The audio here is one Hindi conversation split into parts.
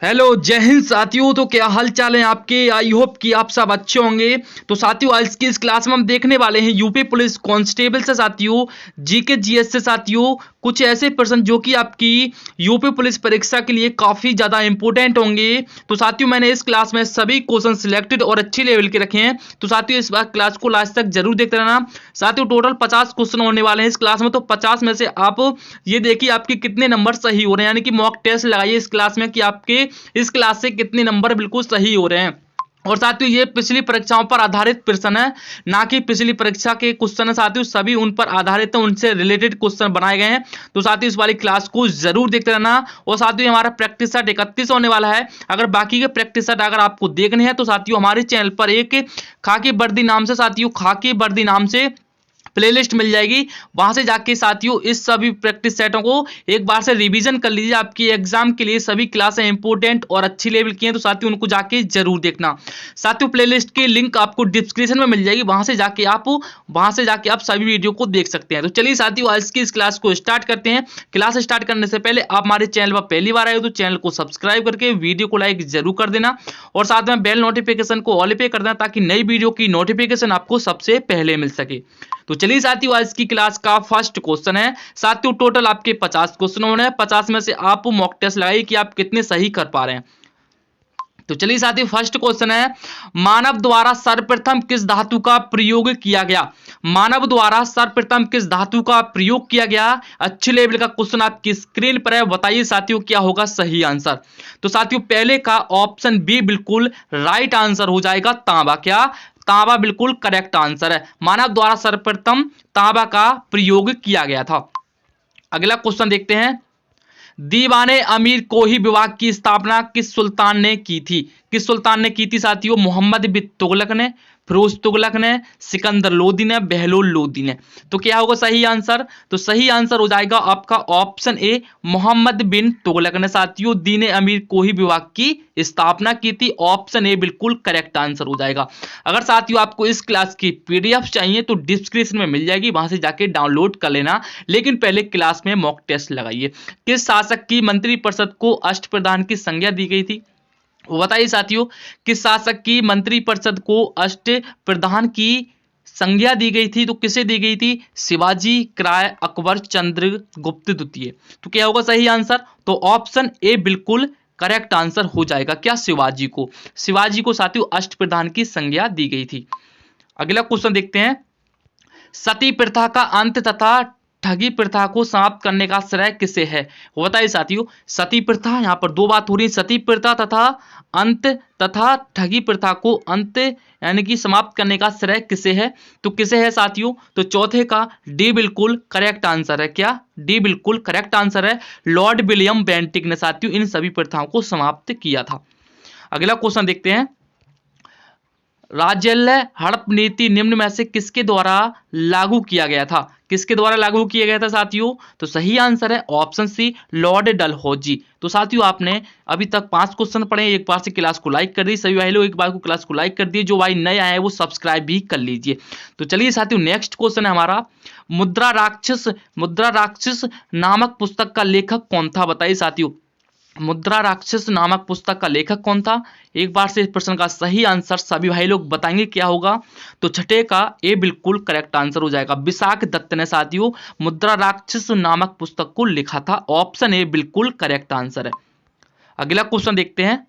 हेलो, जय हिंद साथियों। तो क्या हाल चाल है आपके। आई होप कि आप सब अच्छे होंगे। तो साथियों, आज की इस क्लास में हम देखने वाले हैं यूपी पुलिस कांस्टेबल से साथियों, जीके जीएस से साथियों, कुछ ऐसे प्रश्न जो कि आपकी यूपी पुलिस परीक्षा के लिए काफ़ी ज़्यादा इंपॉर्टेंट होंगे। तो साथियों, मैंने इस क्लास में सभी क्वेश्चन सिलेक्टेड और अच्छे लेवल के रखे हैं। तो साथियों, इस बार क्लास को लास्ट तक जरूर देखते रहना। साथियों, टोटल 50 क्वेश्चन होने वाले हैं इस क्लास में। तो 50 में से आप ये देखिए आपके कितने नंबर सही हो रहे हैं, यानी कि मॉक टेस्ट लगाइए इस क्लास में कि आपके इस क्लास से कितने नंबर बिल्कुल सही हो रहे हैं। और साथियों, ये पिछली परीक्षाओं पर आधारित प्रश्न है, ना कि पिछली परीक्षा के क्वेश्चन है साथियों, सभी उन पर आधारित है, उनसे रिलेटेड क्वेश्चन बनाए गए हैं। तो साथियों, इस वाली क्लास को जरूर देखते रहना। और साथियों, हमारा प्रैक्टिस सेट 31 होने वाला है। अगर बाकी के प्रैक्टिस सेट अगर आपको देखने हैं तो साथियों, हमारे चैनल पर एक खाकी वर्दी नाम से साथियों, खाकी वर्दी नाम से प्लेलिस्ट मिल जाएगी। वहां से जाके साथियों इस सभी प्रैक्टिस सेटों को एक बार से रिवीजन कर लीजिए। आपकी एग्जाम के लिए सभी क्लासें इंपॉर्टेंट और अच्छी लेवल की हैं, तो साथियों उनको जाके जरूर देखना। साथियों, प्लेलिस्ट की लिंक आपको डिस्क्रिप्शन में मिल जाएगी, वहां से जाके आप सभी वीडियो को देख सकते हैं। तो चलिए साथियों, आज की इस क्लास को स्टार्ट करते हैं। क्लास स्टार्ट करने से पहले आप हमारे चैनल पर पहली बार आए हो तो चैनल को सब्सक्राइब करके वीडियो को लाइक जरूर कर देना, और साथ में बेल नोटिफिकेशन को ऑल पे कर देना, ताकि नई वीडियो की नोटिफिकेशन आपको सबसे पहले मिल सके। तो चलिए साथियों, आज की क्लास का फर्स्ट क्वेश्चन है। साथियों, टोटल आपके 50 क्वेश्चन होने हैं। 50 में से आप मॉक टेस्ट लगाइए कि आप कितने सही कर पा रहे हैं। तो चलिए साथियों, फर्स्ट क्वेश्चन है, मानव द्वारा सर्वप्रथम किस धातु का प्रयोग किया गया। मानव द्वारा सर्वप्रथम किस धातु का प्रयोग किया गया। अच्छे लेवल का क्वेश्चन आपकी स्क्रीन पर है। बताइए साथियों, क्या होगा सही आंसर। तो साथियों, पहले का ऑप्शन बी बिल्कुल राइट आंसर हो जाएगा, तांबा। क्या, तांबा बिल्कुल करेक्ट आंसर है। मानव द्वारा सर्वप्रथम तांबा का प्रयोग किया गया था। अगला क्वेश्चन देखते हैं, दीवाने अमीर को ही विभाग की स्थापना किस सुल्तान ने की थी। किस सुल्तान ने की थी साथियों। मोहम्मद बिन तुगलक ने, फिरोज तुगलक ने, सिकंदर लोदी ने, बहलोल लोदी ने। तो क्या होगा सही आंसर। तो सही आंसर हो जाएगा आपका ऑप्शन ए, मोहम्मद बिन तुगलक ने साथियों दीन अमीर को ही विभाग की स्थापना की थी। ऑप्शन ए बिल्कुल करेक्ट आंसर हो जाएगा। अगर साथियों आपको इस क्लास की पीडीएफ चाहिए तो डिस्क्रिप्शन में मिल जाएगी, वहां से जाके डाउनलोड कर लेना। लेकिन पहले क्लास में मॉक टेस्ट लगाइए। किस शासक की मंत्रिपरिषद को अष्टप्रधान की संज्ञा दी गई थी। वो बताइए साथियों, किस शासक की मंत्रिपरिषद को अष्टप्रधान की संज्ञा दी गई थी। तो किसे दी गई थी। शिवाजी, क्राय, अकबर, चंद्रगुप्त द्वितीय। तो क्या होगा सही आंसर। तो ऑप्शन ए बिल्कुल करेक्ट आंसर हो जाएगा। क्या, शिवाजी को साथियों अष्टप्रधान की संज्ञा दी गई थी। अगला क्वेश्चन देखते हैं, सती प्रथा का अंत तथा ठगी प्रथा को समाप्त करने का श्रेय किसे है। वो बताइए साथियों, सती प्रथा, यहां पर दो बात हो रही है, सती प्रथा तथा अंत तथा ठगी प्रथा को अंत यानी कि समाप्त करने का श्रेय किसे है। तो किसे है साथियों। तो चौथे का डी बिल्कुल करेक्ट आंसर है। क्या, डी बिल्कुल करेक्ट आंसर है। लॉर्ड विलियम बेंटिक ने साथियों इन सभी प्रथाओं को समाप्त किया था। अगला क्वेश्चन देखते हैं, राज्य हड़प नीति निम्न में से किसके द्वारा लागू किया गया था। किसके द्वारा लागू किया गया था साथियों। तो सही आंसर है ऑप्शन सी, लॉर्ड डलहौजी। तो साथियों, आपने अभी तक 5 क्वेश्चन पढ़े। एक बार से क्लास को लाइक कर दी सभी भाई लोग, एक बार को क्लास को लाइक कर दिए। जो भाई नए आए हैं वो सब्सक्राइब भी कर लीजिए। तो चलिए साथियों, नेक्स्ट क्वेश्चन है हमारा, मुद्रा राक्षस नामक पुस्तक का लेखक कौन था। बताइए साथियों, मुद्रा राक्षस नामक पुस्तक का लेखक कौन था। एक बार से इस प्रश्न का सही आंसर सभी भाई लोग बताएंगे क्या होगा। तो छठे का ए बिल्कुल करेक्ट आंसर हो जाएगा। विशाख दत्त ने साथियों मुद्रा राक्षस नामक पुस्तक को लिखा था। ऑप्शन ए बिल्कुल करेक्ट आंसर है। अगला क्वेश्चन देखते हैं,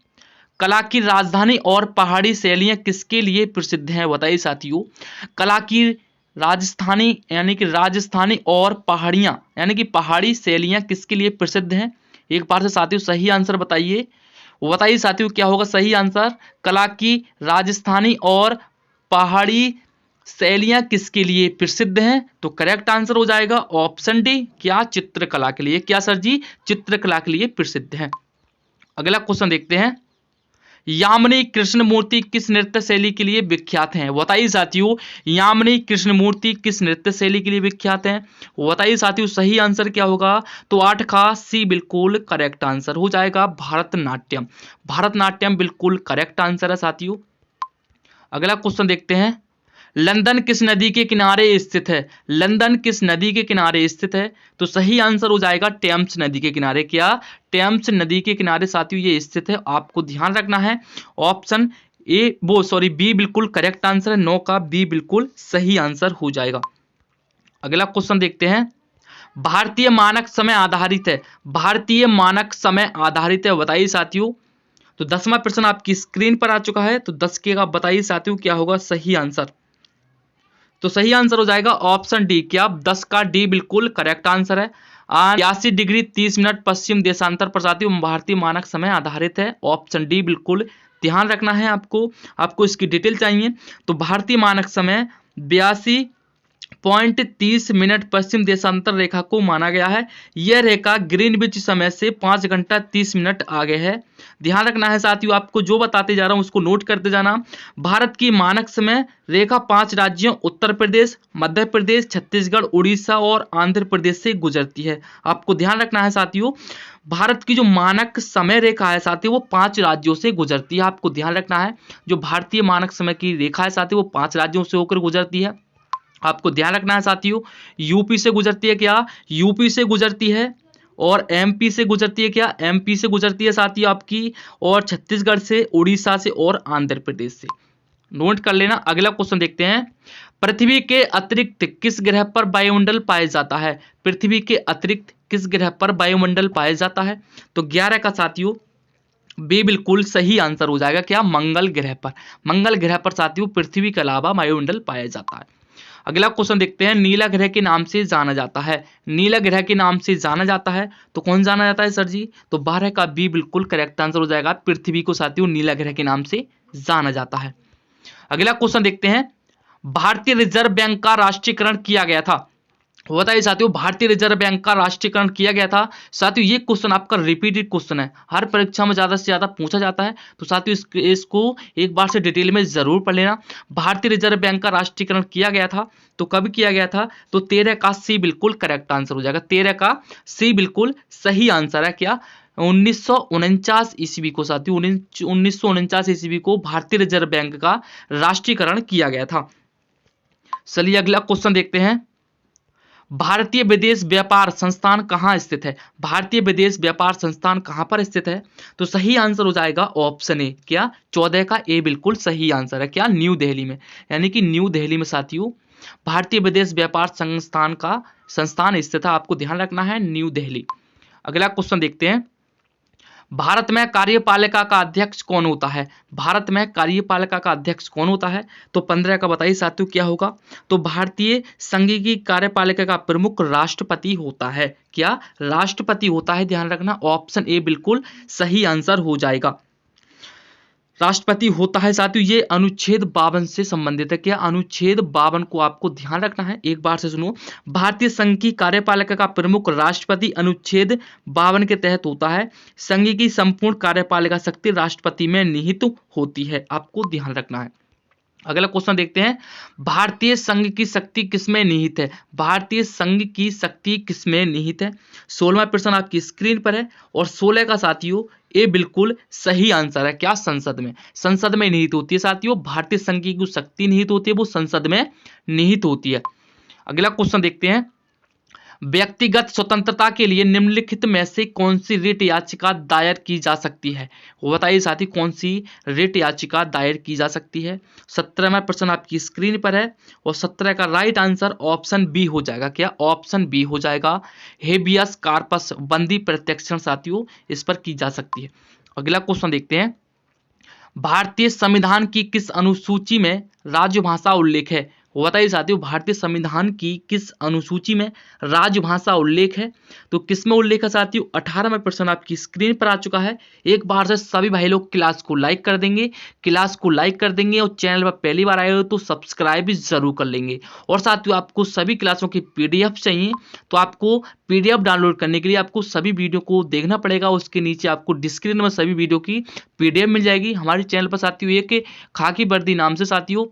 कला की राजधानी और पहाड़ी शैलियां किसके लिए प्रसिद्ध हैं। बताइए साथियों, कला की राजस्थानी और पहाड़ियां यानी कि पहाड़ी शैलियां किसके लिए प्रसिद्ध हैं। एक बार से साथियों सही आंसर बताइए। वो बताइए साथियों, क्या होगा सही आंसर। कला की राजस्थानी और पहाड़ी शैलियां किसके लिए प्रसिद्ध हैं। तो करेक्ट आंसर हो जाएगा ऑप्शन डी, क्या, चित्रकला के लिए। क्या सर जी, चित्रकला के लिए प्रसिद्ध है। अगला क्वेश्चन देखते हैं, यामिनी कृष्णमूर्ति किस नृत्य शैली के लिए विख्यात हैं। बताइए साथियों, यामिनी कृष्णमूर्ति किस नृत्य शैली के लिए विख्यात हैं। बताइए साथियों, सही आंसर क्या होगा। तो 8 का सी बिल्कुल करेक्ट आंसर हो जाएगा, भरतनाट्यम। भरतनाट्यम बिल्कुल करेक्ट आंसर है साथियों। अगला क्वेश्चन देखते हैं, लंदन किस नदी के किनारे स्थित है? लंदन किस नदी के किनारे स्थित है? तो सही आंसर हो जाएगा टेम्स नदी के किनारे। क्या? टेम्स नदी के किनारे साथियों ये स्थित है, आपको ध्यान रखना है। ऑप्शन बी बिल्कुल करेक्ट आंसर है, 9 का बी बिल्कुल सही आंसर हो जाएगा। अगला क्वेश्चन देखते हैं। भारतीय मानक समय आधारित है, भारतीय मानक समय आधारित है, बताइए साथियों। तो 10वां प्रश्न आपकी स्क्रीन पर आ चुका है, तो 10 के का बताइए साथियों क्या होगा सही आंसर। तो सही आंसर हो जाएगा ऑप्शन डी। क्या? 10 का डी बिल्कुल करेक्ट आंसर है। 82 डिग्री 30 मिनट पश्चिम देशांतर पर साथियों भारतीय मानक समय आधारित है, ऑप्शन डी बिल्कुल ध्यान रखना है आपको इसकी डिटेल चाहिए। तो भारतीय मानक समय 82.30 मिनट पश्चिम देशांतर रेखा को माना गया है। यह रेखा ग्रीनविच समय से 5 घंटा 30 मिनट आगे है। ध्यान रखना है साथियों, आपको जो बताते जा रहा हूं उसको नोट करते जाना। भारत की मानक समय रेखा 5 राज्यों उत्तर प्रदेश, मध्य प्रदेश, छत्तीसगढ़, उड़ीसा और आंध्र प्रदेश से गुजरती है। आपको ध्यान रखना है साथियों, भारत की जो मानक समय रेखा है साथियों वो 5 राज्यों से गुजरती है। आपको ध्यान रखना है, जो भारतीय मानक समय की रेखा है साथियों वो 5 राज्यों से होकर गुजरती है। आपको ध्यान रखना है साथियों, यूपी से गुजरती है। क्या? यूपी से गुजरती है। और एमपी से गुजरती है। क्या? एमपी से गुजरती है साथियों आपकी। और छत्तीसगढ़ से, उड़ीसा से और आंध्र प्रदेश से। नोट कर लेना। अगला क्वेश्चन देखते हैं। पृथ्वी के अतिरिक्त किस ग्रह पर वायुमंडल पाया जाता है? पृथ्वी के अतिरिक्त किस ग्रह पर वायुमंडल पाया जाता है? तो 11 का साथियों बी बिल्कुल सही आंसर हो जाएगा। क्या? मंगल ग्रह पर। मंगल ग्रह पर साथियों पृथ्वी के अलावा वायुमंडल पाया जाता है। अगला क्वेश्चन देखते हैं। नीला ग्रह के नाम से जाना जाता है, नीला ग्रह के नाम से जाना जाता है, तो कौन जाना जाता है सर जी? तो 12 का बी बिल्कुल करेक्ट आंसर हो जाएगा। पृथ्वी को साथियों नीला ग्रह के नाम से जाना जाता है। अगला क्वेश्चन देखते हैं। भारतीय रिजर्व बैंक का राष्ट्रीयकरण किया गया था, बताइए साथियों। भारतीय रिजर्व बैंक का राष्ट्रीयकरण किया गया था। साथियों ये क्वेश्चन आपका रिपीटेड क्वेश्चन है, हर परीक्षा में ज्यादा से ज्यादा पूछा जाता है, तो साथियों इसको एक बार से डिटेल में जरूर पढ़ लेना। भारतीय रिजर्व बैंक का राष्ट्रीयकरण किया गया था, तो कब किया गया था? तो 13 का सी बिल्कुल करेक्ट आंसर हो जाएगा। 13 का सी बिल्कुल सही आंसर है। क्या? 1949 ईस्वी को साथियों 1949 ईस्वी को भारतीय रिजर्व बैंक का राष्ट्रीयकरण किया गया था। चलिए अगला क्वेश्चन देखते हैं। भारतीय विदेश व्यापार संस्थान कहाँ स्थित है? भारतीय विदेश व्यापार संस्थान कहाँ पर स्थित है? तो सही आंसर हो जाएगा ऑप्शन ए। क्या? 14 का ए बिल्कुल सही आंसर है। क्या? न्यू दिल्ली में, यानी कि न्यू दिल्ली में साथियों भारतीय विदेश व्यापार संस्थान का संस्थान स्थित है। आपको ध्यान रखना है, न्यू दिल्ली। अगला क्वेश्चन देखते हैं। भारत में कार्यपालिका का अध्यक्ष कौन होता है? भारत में कार्यपालिका का अध्यक्ष कौन होता है? तो 15 का बताइए साथियों क्या होगा? तो भारतीय संघ की कार्यपालिका का प्रमुख राष्ट्रपति होता है। क्या? राष्ट्रपति होता है, ध्यान रखना। ऑप्शन ए बिल्कुल सही आंसर हो जाएगा, राष्ट्रपति होता है साथियों। ये अनुच्छेद 52 से संबंधित है। क्या? अनुच्छेद 52 को आपको ध्यान रखना है, एक बार से सुनो। भारतीय संघ की कार्यपालिका का प्रमुख राष्ट्रपति अनुच्छेद 52 के तहत होता है। संघ की संपूर्ण कार्यपालिका शक्ति राष्ट्रपति में निहित होती है, आपको ध्यान रखना है। अगला क्वेश्चन देखते हैं। भारतीय संघ की शक्ति किसमें निहित है? भारतीय संघ की शक्ति किसमें निहित है? 16वां प्रश्न आपकी स्क्रीन पर है, और 16 का साथियों ए बिल्कुल सही आंसर है। क्या? संसद में। संसद में निहित होती है साथियों। भारतीय संघ की जो शक्ति निहित होती है वो संसद में निहित होती है। अगला क्वेश्चन देखते हैं। व्यक्तिगत स्वतंत्रता के लिए निम्नलिखित में से कौन सी रिट याचिका दायर की जा सकती है? वो बताइए साथी, कौन सी रिट याचिका दायर की जा सकती है? 17वां प्रश्न आपकी स्क्रीन पर है, और 17 का राइट आंसर ऑप्शन बी हो जाएगा। क्या? ऑप्शन बी हो जाएगा। हेबियस कार्पस बंदी प्रत्यक्षण साथियों इस पर की जा सकती है। अगला क्वेश्चन देखते हैं। भारतीय संविधान की किस अनुसूची में राजभाषा उल्लेख है? बताइए साथियों, भारतीय संविधान की किस अनुसूची में राजभाषा उल्लेख है? तो किस में उल्लेख है साथियों? 18वां प्रश्न आपकी स्क्रीन पर आ चुका है। एक बार से सभी भाई लोग क्लास को लाइक कर देंगे, क्लास को लाइक कर देंगे, और चैनल पर पहली बार आए हो तो सब्सक्राइब भी जरूर कर लेंगे। और साथियों आपको सभी क्लासों की पीडीएफ चाहिए, तो आपको पीडीएफ डाउनलोड करने के लिए आपको सभी वीडियो को देखना पड़ेगा। उसके नीचे आपको डिस्क्रिप्शन में सभी वीडियो की पीडीएफ मिल जाएगी। हमारे चैनल पर साथियों एक खाकी वर्दी नाम से साथियों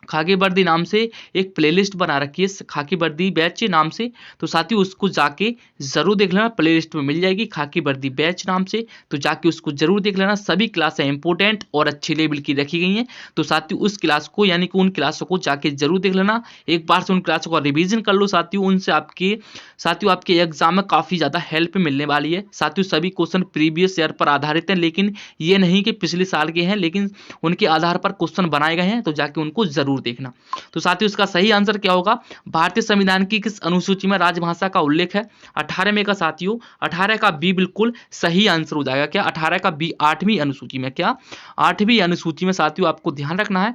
खाकी वर्दी नाम से एक प्लेलिस्ट बना रखी है खाकी वर्दी बैच नाम से, तो साथियों उसको जाके जरूर देख लेना, प्लेलिस्ट में मिल जाएगी खाकी वर्दी बैच नाम से, तो जाके उसको जरूर देख लेना। सभी क्लासें इंपॉर्टेंट और अच्छे लेवल की रखी गई हैं, तो साथियों उस क्लास को यानी कि उन क्लासों को जाके जरूर देख लेना। एक बार से उन क्लासों का रिवीजन कर लो साथियों, उनसे आपके एग्जाम में काफ़ी ज़्यादा हेल्प मिलने वाली है। साथियों सभी क्वेश्चन प्रीवियस ईयर पर आधारित हैं, लेकिन ये नहीं कि पिछले साल के हैं, लेकिन उनके आधार पर क्वेश्चन बनाए गए हैं, तो जाके उनको जरूर देखना। तो साथियों इसका सही आंसर क्या होगा, भारतीय संविधान की किस अनुसूची में राजभाषा का उल्लेख है? 18 में का साथियों, 18 का बी बिल्कुल सही आंसर हो जाएगा। क्या 18 का बी 8वीं अनुसूची में, क्या 8वीं अनुसूची में साथियों आपको ध्यान रखना है,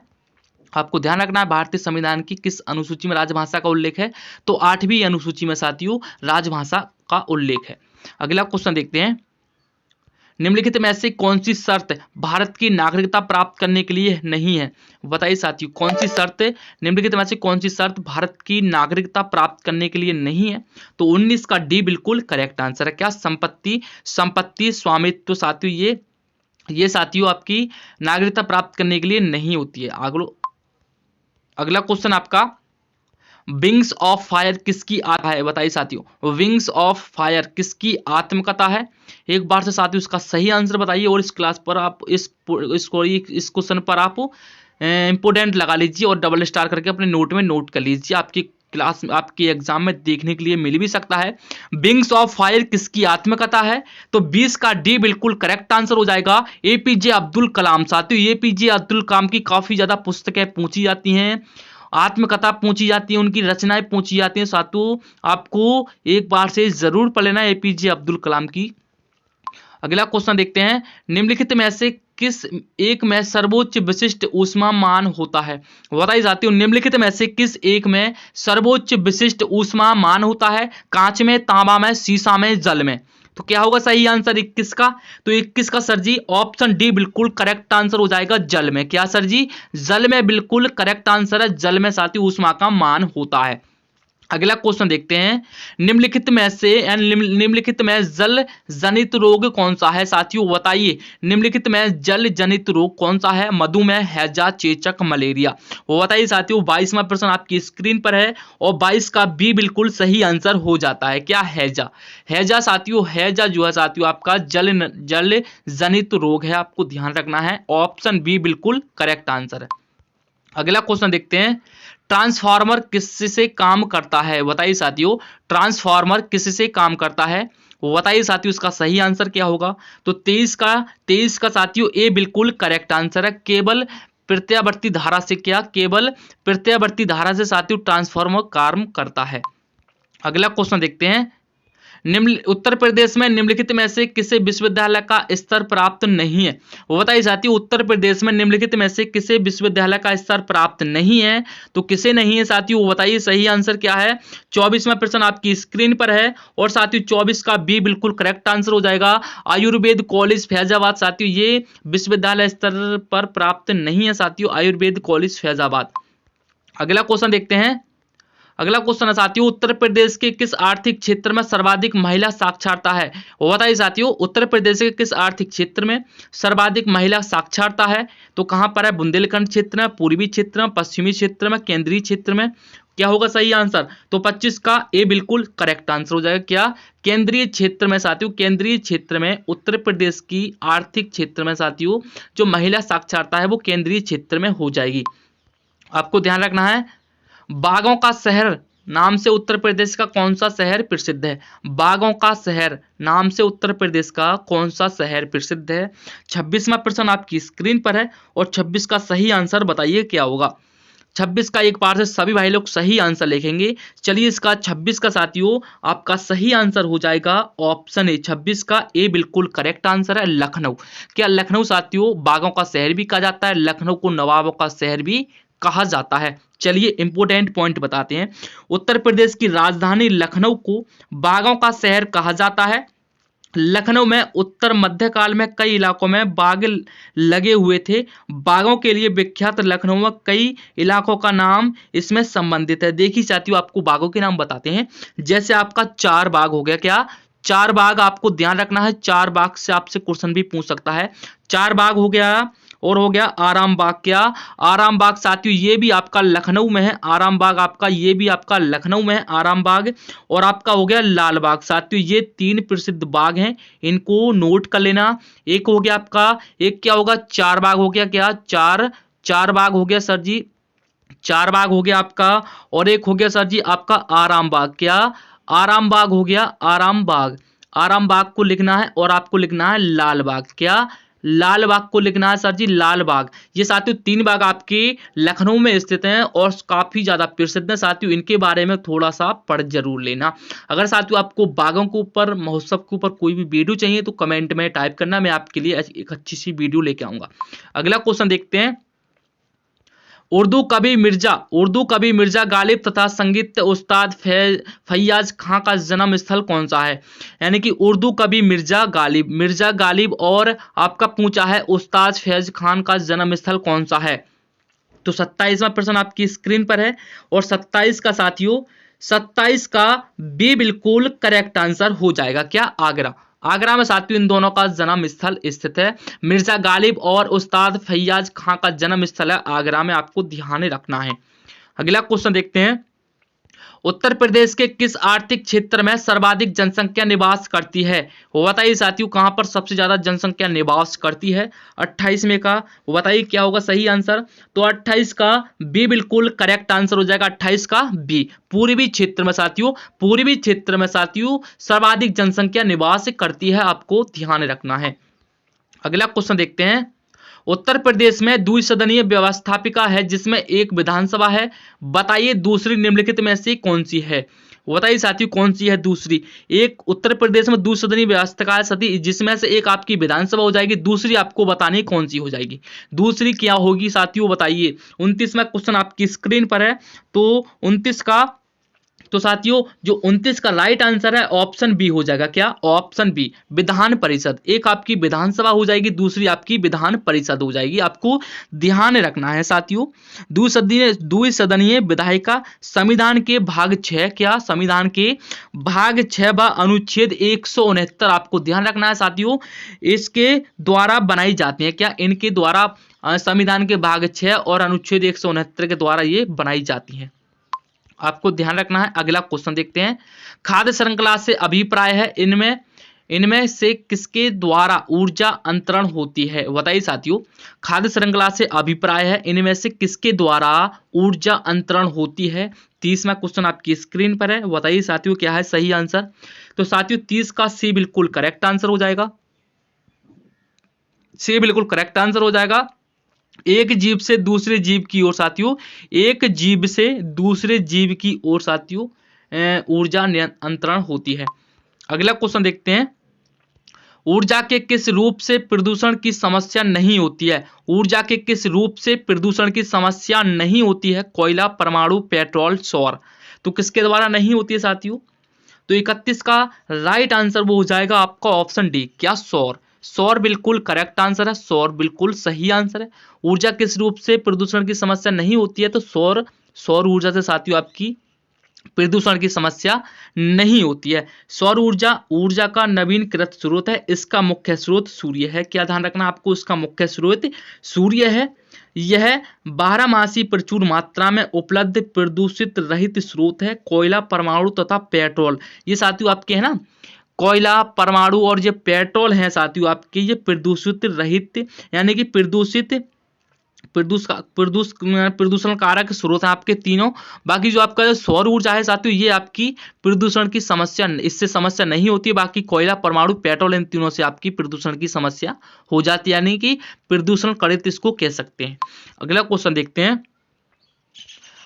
आपको ध्यान रखना है भारतीय संविधान की किस अनुसूची में राजभाषा का उल्लेख है, तो 8वीं अनुसूची में साथियों राजभाषा का उल्लेख है। अगला क्वेश्चन देखते हैं, निम्नलिखित में से कौन सी शर्त भारत की नागरिकता प्राप्त करने के लिए नहीं है? बताइए साथियों कौन सी शर्त, निम्नलिखित में से कौन सी शर्त भारत की नागरिकता प्राप्त करने के लिए नहीं है? तो 19 का डी बिल्कुल करेक्ट आंसर है। क्या संपत्ति स्वामित्व साथियों ये साथियों आपकी नागरिकता प्राप्त करने के लिए नहीं होती है। अगला क्वेश्चन आपका, विंग्स ऑफ फायर किसकी आत्मकथा है? बताइए साथियों विंग्स ऑफ फायर किसकी आत्मकथा है? एक बार से साथियों इसका सही आंसर बताइए, और इस क्लास पर आप इस क्वेश्चन पर आप इंपोर्टेंट लगा लीजिए और डबल स्टार करके अपने नोट में नोट कर लीजिए, आपकी क्लास आपके एग्जाम में देखने के लिए मिल भी सकता है। विंग्स ऑफ फायर किसकी आत्मकथा है? तो 20 का डी बिल्कुल करेक्ट आंसर हो जाएगा, एपीजे अब्दुल कलाम। साथियों एपीजे अब्दुल कलाम की काफी ज्यादा पुस्तकें पूछी जाती हैं, आत्मकथा पूछी जाती है, उनकी रचनाएं पूछी जाती हैं। साथियों आपको एक बार से जरूर पढ़ लेना एपीजे अब्दुल कलाम की। अगला क्वेश्चन देखते हैं, निम्नलिखित में से किस एक में सर्वोच्च विशिष्ट ऊष्मामान होता है? बताइए साथियों निम्नलिखित में से किस एक में सर्वोच्च विशिष्ट ऊष्मामान होता है? कांच में, तांबा में, शीशा में, जल में। तो क्या होगा सही आंसर 21 का? तो 21 का सर जी ऑप्शन डी बिल्कुल करेक्ट आंसर हो जाएगा, जल में। क्या सर जी? जल में बिल्कुल करेक्ट आंसर है, जल में साथियों ऊष्मा का मान होता है। अगला क्वेश्चन देखते हैं, निम्नलिखित में जल जनित रोग कौन सा है? साथियों बताइए निम्नलिखित में जल जनित रोग कौन सा है? मधुमेह, हैजा, चेचक, मलेरिया। वो बताइए साथियों 22वां प्रश्न आपकी स्क्रीन पर है, और 22 का बी बिल्कुल सही आंसर हो जाता है। क्या? हैजा साथियों, हैजा जो है साथियों आपका जल जनित रोग है, आपको ध्यान रखना है, ऑप्शन बी बिल्कुल करेक्ट आंसर है। अगला क्वेश्चन देखते हैं, ट्रांसफार्मर किससे काम करता है? बताइए साथियों ट्रांसफार्मर किससे काम करता है? वो बताइए साथियों इसका सही आंसर क्या होगा? तो 23 का साथियों ए बिल्कुल करेक्ट आंसर है, केवल प्रत्यावर्ती धारा से। क्या? केवल प्रत्यावर्ती धारा से साथियों ट्रांसफार्मर काम करता है। अगला क्वेश्चन देखते हैं, उत्तर प्रदेश में निम्नलिखित में से किसे विश्वविद्यालय का स्तर प्राप्त नहीं है? वो बताइए साथियों उत्तर प्रदेश में निम्नलिखित में से किसे विश्वविद्यालय का स्तर प्राप्त नहीं है? तो किसे नहीं है साथियों वो बताइए, सही आंसर क्या है? 24वां प्रश्न आपकी स्क्रीन पर है, और साथियों 24 का बी बिल्कुल करेक्ट आंसर हो जाएगा, आयुर्वेद कॉलेज फैजाबाद। साथियों ये विश्वविद्यालय स्तर पर प्राप्त नहीं है साथियों, आयुर्वेद कॉलेज फैजाबाद। अगला क्वेश्चन देखते हैं, अगला क्वेश्चन है साथियों, उत्तर प्रदेश के किस आर्थिक क्षेत्र में सर्वाधिक महिला साक्षरता है? वो बताइए साथियों उत्तर प्रदेश के किस आर्थिक क्षेत्र में सर्वाधिक महिला साक्षरता है? तो कहां पर है? बुंदेलखंड क्षेत्र में, पूर्वी क्षेत्र में, पश्चिमी क्षेत्र में, केंद्रीय क्षेत्र में। क्या होगा सही आंसर? तो 25 का ए बिल्कुल करेक्ट आंसर हो जाएगा। क्या? केंद्रीय क्षेत्र में साथियों, केंद्रीय क्षेत्र में उत्तर प्रदेश की आर्थिक क्षेत्र में साथियों जो महिला साक्षरता है वो केंद्रीय क्षेत्र में हो जाएगी। आपको ध्यान रखना है, बागों का शहर नाम से उत्तर प्रदेश का कौन सा शहर प्रसिद्ध है? बागों का शहर नाम से उत्तर प्रदेश का कौन सा शहर प्रसिद्ध है? 26वां प्रश्न आपकी स्क्रीन पर है, और 26 का सही आंसर बताइए क्या होगा? 26 का एक बार से सभी भाई लोग सही आंसर लिखेंगे। चलिए इसका 26 का साथियों आपका सही आंसर हो जाएगा ऑप्शन ए, 26 का ए बिल्कुल करेक्ट आंसर है, लखनऊ। क्या लखनऊ साथियों बागों का शहर भी कहा जाता है, लखनऊ को नवाबों का शहर भी कहा जाता है। चलिए इंपोर्टेंट पॉइंट बताते हैं, उत्तर प्रदेश की राजधानी लखनऊ को बागों का शहर कहा जाता है। लखनऊ में उत्तर मध्यकाल में कई इलाकों में बाग लगे हुए थे, बागों के लिए विख्यात लखनऊ में कई इलाकों का नाम इसमें संबंधित है। देखिए साथियों आपको बागों के नाम बताते हैं, जैसे आपका चार बाग हो गया। क्या? चार बाग आपको ध्यान रखना है, चार बाग से आपसे क्वेश्चन भी पूछ सकता है। चार बाग हो गया, और हो गया आराम बाग। क्या आराम बाग साथियों, ये भी आपका लखनऊ में है। आराम बाग आपका ये भी आपका लखनऊ में है आराम बाग। और आपका हो गया लाल बाग साथियों, ये 3 प्रसिद्ध बाग हैं, इनको नोट कर लेना। एक हो गया आपका, एक क्या होगा, चार बाग हो गया। क्या चार बाग हो गया सर जी, चार बाग हो गया आपका। और एक हो गया सर जी आपका आराम बाग। क्या आराम बाग हो गया आराम बाग। आराम बाग को लिखना है और आपको लिखना है लाल बाग। क्या लाल बाग को लिखना है सर जी लाल बाग। ये साथियों 3 बाग आपके लखनऊ में स्थित हैं और काफी ज्यादा प्रसिद्ध हैं साथियों, इनके बारे में थोड़ा सा पढ़ जरूर लेना। अगर साथियों आपको बागों के ऊपर, महोत्सव के ऊपर कोई भी वीडियो चाहिए तो कमेंट में टाइप करना, मैं आपके लिए एक अच्छी सी वीडियो लेके आऊंगा। अगला क्वेश्चन देखते हैं। उर्दू कवि मिर्जा गालिब तथा संगीत उस्ताद फैयाज खां का जन्म स्थल कौन सा है? यानी कि उर्दू कवि मिर्जा गालिब और आपका पूछा है उस्ताद फैयाज खान का जन्म स्थल कौन सा है? तो 27वां प्रश्न आपकी स्क्रीन पर है और 27 का साथियों, 27 का बी बिल्कुल करेक्ट आंसर हो जाएगा। क्या आगरा। आगरा में साथियों इन दोनों का जन्म स्थल स्थित है। मिर्जा गालिब और उस्ताद फैयाज खां का जन्म स्थल है आगरा में, आपको ध्यान रखना है। अगला क्वेश्चन देखते हैं। उत्तर प्रदेश के किस आर्थिक क्षेत्र में सर्वाधिक जनसंख्या निवास करती है? वो बताइए साथियों, कहां पर सबसे ज्यादा जनसंख्या निवास करती है? 28 में का वो बताइए क्या होगा सही आंसर? तो 28 का बी बिल्कुल करेक्ट आंसर हो जाएगा। 28 का बी, पूर्वी क्षेत्र में साथियों, पूर्वी क्षेत्र में साथियों सर्वाधिक जनसंख्या निवास करती है, आपको ध्यान रखना है। अगला क्वेश्चन देखते हैं। उत्तर प्रदेश में द्विसदनीय व्यवस्थापिका है जिसमें एक विधानसभा है, बताइए दूसरी निम्नलिखित में से कौन सी है? बताइए साथियों कौन सी है दूसरी? एक उत्तर प्रदेश में द्विसदनीय व्यवस्था है सती, जिसमें से एक आपकी विधानसभा हो जाएगी, दूसरी आपको बतानी कौन सी हो जाएगी, दूसरी क्या होगी साथियों बताइए। 29वां क्वेश्चन आपकी स्क्रीन पर है। तो 29 का, तो साथियों जो 29 का राइट आंसर है ऑप्शन बी हो जाएगा। क्या ऑप्शन बी, विधान परिषद। एक आपकी विधानसभा हो जाएगी, दूसरी आपकी विधान परिषद हो जाएगी, आपको ध्यान रखना है साथियों। द्विसदनीय विधायिका संविधान के भाग 6, क्या संविधान के भाग 6 व अनुच्छेद 169, आपको ध्यान रखना है साथियों, इसके द्वारा बनाई जाती है। क्या इनके द्वारा संविधान के भाग 6 और अनुच्छेद 169 के द्वारा ये बनाई जाती है, आपको ध्यान रखना है। अगला क्वेश्चन देखते हैं। खाद्य श्रृंखला से अभिप्राय है इनमें से किसके द्वारा ऊर्जा अंतरण होती है? बताइए साथियों, खाद्य श्रृंखला से अभिप्राय है इनमें से किसके द्वारा ऊर्जा अंतरण होती है? 30वां क्वेश्चन आपकी स्क्रीन पर है, बताइए साथियों क्या है सही आंसर? तो साथियों 30 का सी बिल्कुल करेक्ट आंसर हो जाएगा। सी बिल्कुल करेक्ट आंसर हो जाएगा। एक जीव से दूसरे जीव की ओर साथियों, एक जीव से दूसरे जीव की ओर साथियों ऊर्जा अंतरण होती है। अगला क्वेश्चन देखते हैं। ऊर्जा के किस रूप से प्रदूषण की समस्या नहीं होती है? ऊर्जा के किस रूप से प्रदूषण की समस्या नहीं होती है? कोयला, परमाणु, पेट्रोल, सौर। तो किसके द्वारा नहीं होती है साथियों? तो 31 का राइट आंसर वो हो जाएगा आपका ऑप्शन डी। क्या सौर। सौर बिल्कुल करेक्ट आंसर है, सौर बिल्कुल सही आंसर है। ऊर्जा किस रूप से प्रदूषण की समस्या नहीं होती है? तो सौर ऊर्जा से साथियों आपकी प्रदूषण की समस्या नहीं होती है। सौर ऊर्जा का नवीनकृत स्रोत है, इसका मुख्य स्रोत सूर्य है। क्या ध्यान रखना आपको, इसका मुख्य स्रोत सूर्य है। यह 12मासी प्रचुर मात्रा में उपलब्ध प्रदूषित रहित स्रोत है। कोयला, परमाणु तथा पेट्रोल, ये साथियों आपके है ना, कोयला, परमाणु और ये पेट्रोल हैं साथियों आपके, ये प्रदूषित रहित यानी कि प्रदूषण कारक स्रोत है आपके तीनों। बाकी जो आपका सौर ऊर्जा है साथियों, ये आपकी प्रदूषण की समस्या, इससे समस्या नहीं होती है। बाकी कोयला, परमाणु, पेट्रोल, इन तीनों से आपकी प्रदूषण की समस्या हो जाती है, यानी कि प्रदूषण कारित इसको कह सकते हैं। अगला क्वेश्चन देखते हैं।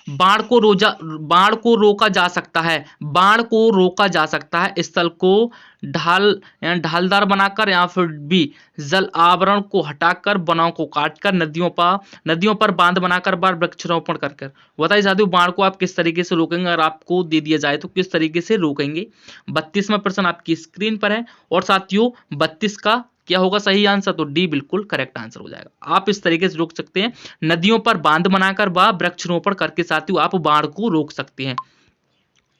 बाढ़ को रोका जा सकता है, बाढ़ को रोका जा सकता है स्थल को ढालदार बनाकर या फिर बी जल आवरण को हटाकर, वनों को काटकर, नदियों पर बांध बनाकर, वृक्षारोपण कर। बताइए साथियों बाढ़ को आप किस तरीके से रोकेंगे? अगर आपको दे दिया जाए तो किस तरीके से रोकेंगे? 32वां प्रश्न आपकी स्क्रीन पर है और साथियों 32 का क्या होगा सही आंसर? तो डी बिल्कुल करेक्ट आंसर हो जाएगा। आप इस तरीके से रोक सकते हैं, नदियों पर बांध बनाकर व वृक्षारोपण करके साथियों आप बाढ़ को रोक सकते हैं।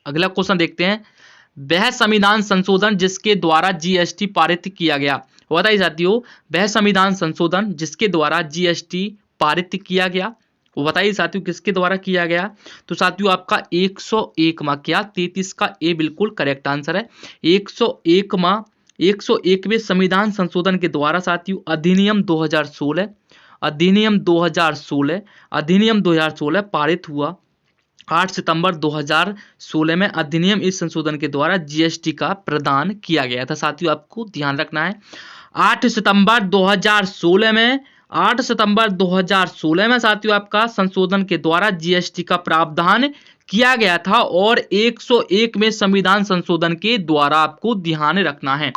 अगला क्वेश्चन देखते हैं। वह संविधान संशोधन जिसके द्वारा जीएसटी पारित किया गया, बताइए साथियों, वह संविधान संशोधन जिसके द्वारा जीएसटी पारित किया गया, वो बताइए साथियों किसके द्वारा किया गया। तो साथियों आपका 101वां क्या 33 का ए बिल्कुल करेक्ट आंसर है। 101वें संविधान संशोधन के द्वारा साथियों अधिनियम 2016 पारित हुआ। 8 सितंबर 2016 में अधिनियम इस संशोधन के द्वारा जीएसटी का प्रदान किया गया था। साथियों आपको ध्यान रखना है 8 सितंबर 2016 में साथियों आपका संशोधन के द्वारा जीएसटी का प्रावधान किया गया था और 101 में संविधान संशोधन के द्वारा आपको ध्यान रखना है।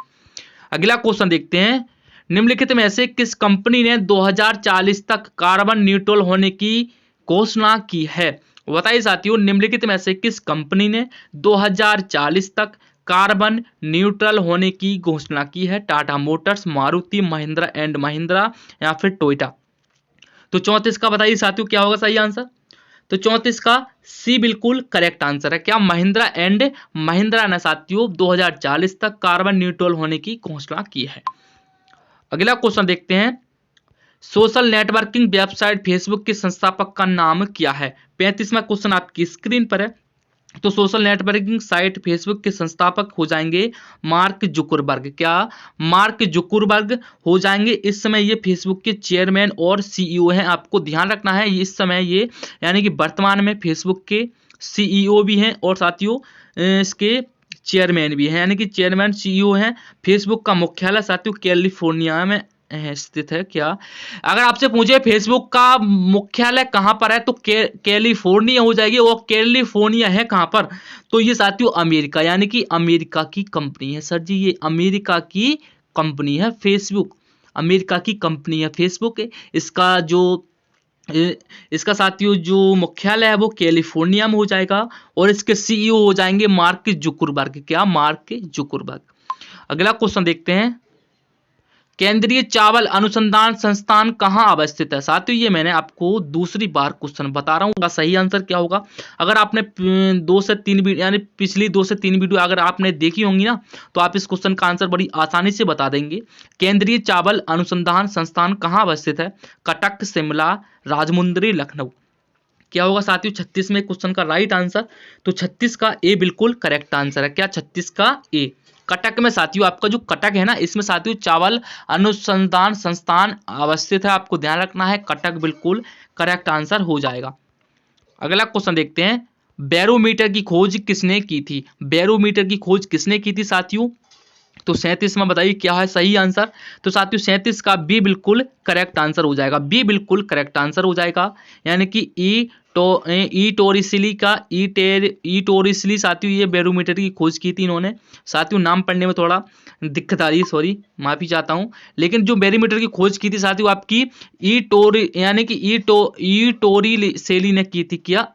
अगला क्वेश्चन देखते हैं, निम्नलिखित में से किस कंपनी ने 2040 तक कार्बन न्यूट्रल होने की घोषणा की है। बताइए साथियों, निम्नलिखित में से किस कंपनी ने 2040 तक कार्बन न्यूट्रल होने की घोषणा की है। टाटा मोटर्स, मारुति, महिंद्रा एंड महिंद्रा या फिर टोयोटा। तो 34 का बताइए साथियों क्या होगा सही आंसर। तो 34 का सी बिल्कुल करेक्ट आंसर है। क्या महिंद्रा एंड महिंद्रा ने साथियों 2040 तक कार्बन न्यूट्रल होने की घोषणा की है। अगला क्वेश्चन देखते हैं, सोशल नेटवर्किंग वेबसाइट फेसबुक के संस्थापक का नाम क्या है। 35वां क्वेश्चन आपकी स्क्रीन पर है। तो सोशल नेटवर्किंग साइट फेसबुक के संस्थापक हो जाएंगे मार्क जुकरबर्ग। क्या मार्क जुकरबर्ग हो जाएंगे। इस समय ये फेसबुक के चेयरमैन और सीईओ हैं। आपको ध्यान रखना है इस समय ये यानी कि वर्तमान में फेसबुक के सीईओ भी हैं और साथियों इसके चेयरमैन भी हैं, यानी कि चेयरमैन सीईओ हैं। फेसबुक का मुख्यालय साथियों कैलिफोर्निया में स्थित है। क्या अगर आपसे पूछे फेसबुक का मुख्यालय कहां पर है तो कैलिफोर्निया हो जाएगी। और कैलिफोर्निया है कहां पर, तो ये साथियों अमेरिका, यानी कि अमेरिका की कंपनी है। सर जी ये अमेरिका की कंपनी है फेसबुक, अमेरिका की कंपनी है फेसबुक। इसका साथियों जो मुख्यालय है वो कैलिफोर्निया में हो जाएगा और इसके सीईओ हो जाएंगे मार्क जुकरबर्ग। क्या मार्क जुकरबर्ग। अगला क्वेश्चन देखते हैं, केंद्रीय चावल अनुसंधान संस्थान कहां अवस्थित है। साथियों ये मैंने आपको दूसरी बार क्वेश्चन बता रहा हूं, सही आंसर क्या होगा। अगर आपने 2 से 3 वीडियो यानी पिछली 2 से 3 वीडियो अगर आपने देखी होंगी ना तो आप इस क्वेश्चन का आंसर बड़ी आसानी से बता देंगे। केंद्रीय चावल अनुसंधान संस्थान कहां अवस्थित है। कटक, शिमला, राजमुंदरी, लखनऊ। क्या होगा साथियों 36वें क्वेश्चन का राइट आंसर। तो 36 का ए बिल्कुल करेक्ट आंसर है। क्या 36 का ए कटक में साथियों आपका जो कटक है ना इसमें साथियों चावल अनुसंधान संस्थान अवस्थित है। आपको ध्यान रखना है कटक बिल्कुल करेक्ट आंसर हो जाएगा। अगला क्वेश्चन देखते हैं, बैरोमीटर की खोज किसने की थी। बैरोमीटर की खोज किसने की थी साथियों। तो 37वां बताइए क्या है सही आंसर। तो साथियों 37 का बी बिल्कुल करेक्ट आंसर हो जाएगा। बी बिल्कुल करेक्ट आंसर हो जाएगा, यानी कि ई टोरिसली साथियों ये बैरोमीटर की खोज की थी इन्होंने। साथियों नाम पढ़ने में थोड़ा दिक्कत आ रही है, सॉरी माफी चाहता हूं। लेकिन जो बैरोमीटर की खोज की थी साथियों आपकी यानी कि ई टोरिसेली ने की थी। क्या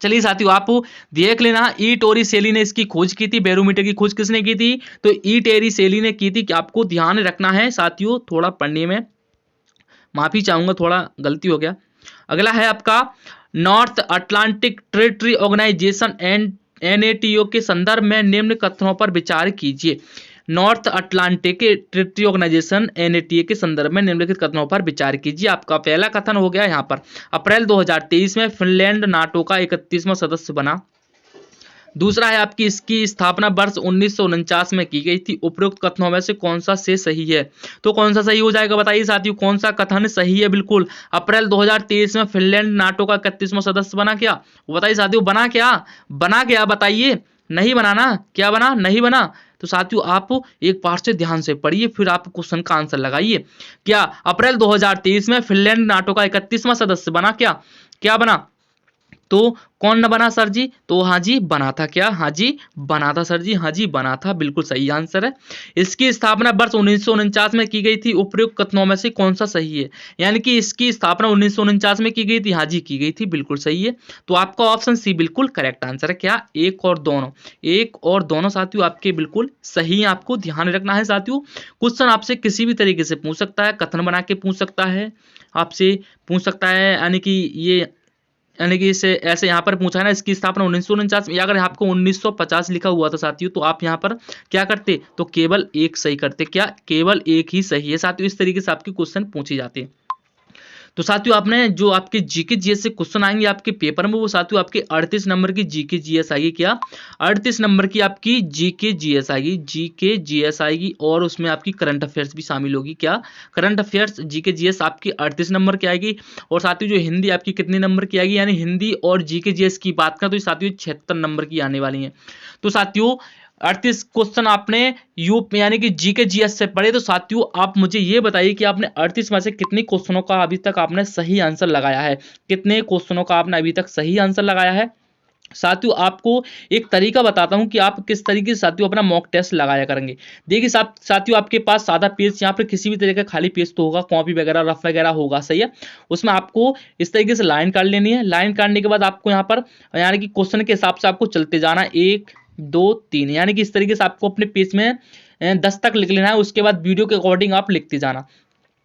चलिए साथियों आप देख लेना, ई टोरिसेली ने इसकी खोज की थी। बैरोमीटर की खोज किसने की थी तो ई टोरिसेली ने की थी। कि आपको ध्यान रखना है साथियों, थोड़ा पढ़ने में माफी चाहूंगा, थोड़ा गलती हो गया। अगला है आपका North Atlantic treaty organization NATO के संदर्भ में निम्न कथनों पर विचार कीजिए। North Atlantic treaty organization NATO के संदर्भ में निम्नलिखित कथनों पर विचार कीजिए। आपका पहला कथन हो गया यहाँ पर, अप्रैल 2023 में फिनलैंड नाटो का 31वां सदस्य बना। दूसरा है आपकी इसकी स्थापना वर्ष 1949 में की गई थी। उपरोक्त कथनों में से कौन सा से सही है। तो कौन सा सही हो जाएगा बताइए साथियों, कौन सा कथन सही है। बिल्कुल अप्रैल 2023 में फिनलैंड नाटो का 31वां सदस्य बना। क्या बताइए साथियों बना क्या बताइए। नहीं बना ना, क्या बना नहीं बना। तो साथियों आप एक बार से ध्यान से पढ़िए फिर आप क्वेश्चन का आंसर लगाइए। क्या अप्रैल 2023 में फिनलैंड नाटो का 31वां सदस्य बना। क्या बना। तो कौन न बना सर जी, तो हाँ जी बना था। क्या हाँ जी बना था सर जी, हाँ जी बना था, बिल्कुल सही आंसर है। इसकी स्थापना वर्ष 1949 में की गई थी। उपयुक्त कथनों में से कौन सा सही है, यानी कि इसकी स्थापना 1949 में की गई थी। हाँ जी की गई थी, बिल्कुल सही है। तो आपका ऑप्शन सी बिल्कुल करेक्ट आंसर है। क्या एक और दोनों साथियों आपके बिल्कुल सही है। आपको ध्यान रखना है साथियों, क्वेश्चन आपसे किसी भी तरीके से पूछ सकता है, कथन बना के पूछ सकता है, आपसे पूछ सकता है, यानी कि ये यानी कि इसे ऐसे यहाँ पर पूछा है ना, इसकी स्थापना 1949 में, अगर आपको 1950 लिखा हुआ था साथियों तो आप यहाँ पर क्या करते, तो केवल एक सही करते। क्या, केवल एक ही सही है साथियों। इस तरीके से आपके क्वेश्चन पूछे जाते हैं। तो साथियों आपने जो आपके जीके जीएस से क्वेश्चन आएंगे आपके पेपर में, वो साथियों आपके 38 नंबर की जीके जीएस आएगी। क्या, 38 नंबर की आपकी जीके जीएस आएगी, जीके जीएस आएगी, और उसमें आपकी करंट अफेयर्स भी शामिल होगी। क्या, करंट अफेयर्स जीके जीएस आपकी 38 नंबर की आएगी। और साथियों जो हिंदी आपकी कितने नंबर की आएगी, यानी हिंदी और जीके जीएस की बात करें तो साथियों 76 नंबर की आने वाली है। तो साथियों 38 क्वेश्चन आपने यानी कि जीके जीएस से पढ़े। तो साथियों आप मुझे ये बताइए कि आपने 38 में से कितने क्वेश्चनों का अभी तक आपने सही आंसर लगाया है, कितने क्वेश्चनों का आपने अभी तक सही आंसर लगाया है। साथियों आपको एक तरीका बताता हूं कि आप किस तरीके से साथियों अपना मॉक टेस्ट लगाया करेंगे। देखिए साथियों आपके पास सादा पेज, यहाँ पर किसी भी तरह का खाली पेज तो होगा, कॉपी वगैरह रफ वगैरह होगा, सही है। उसमें आपको इस तरीके से लाइन काट लेनी है। लाइन काटने के बाद आपको यहाँ पर यानी कि क्वेश्चन के हिसाब से आपको चलते जाना है, 1 2 3, यानी कि इस तरीके से आपको अपने पेज में 10 तक लिख लेना है। उसके बाद वीडियो के अकॉर्डिंग आप लिखते जाना।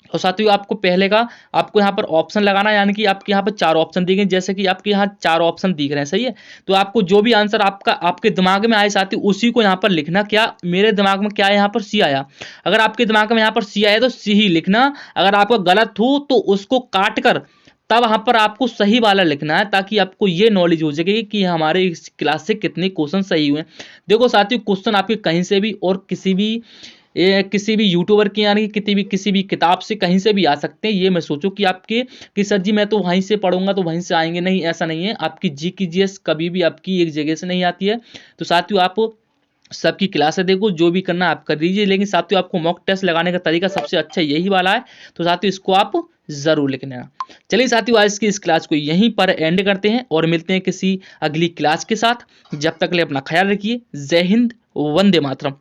और साथियों आपको पहले का आपको यहाँ पर ऑप्शन लगाना, यानी कि आपके यहाँ पर 4 ऑप्शन दिए गए, जैसे कि आपके यहाँ 4 ऑप्शन दिख रहे हैं, सही है। तो आपको जो भी आंसर आपका आपके दिमाग में आए साथियों उसी को यहाँ पर लिखना। क्या, मेरे दिमाग में क्या है, यहाँ पर सी आया, अगर आपके दिमाग में यहाँ पर सी आया तो सी ही लिखना। अगर आपका गलत हो तो उसको काट कर तब वहां पर आपको सही वाला लिखना है, ताकि आपको ये नॉलेज हो सके कि हमारे इस क्लास से कितने क्वेश्चन सही हुए। देखो साथियों क्वेश्चन आपके कहीं से भी और किसी भी यूट्यूबर के यानी किसी भी किताब से कहीं से भी आ सकते हैं। ये मैं सोचो कि आपके कि सर जी मैं तो वहीं से पढ़ूंगा तो वहीं से आएंगे, नहीं, ऐसा नहीं है। आपकी जीके जीएस कभी भी आपकी एक जगह से नहीं आती है। तो साथियों आप सबकी क्लासें देखो, जो भी करना आप कर लीजिए, लेकिन साथियों आपको मॉक टेस्ट लगाने का तरीका सबसे अच्छा यही वाला है। तो साथियों इसको आप जरूर लिख लेना। चलिए साथियों आज की इस क्लास को यहीं पर एंड करते हैं और मिलते हैं किसी अगली क्लास के साथ। जब तक के लिए अपना ख्याल रखिए। जय हिंद, वंदे मातरम।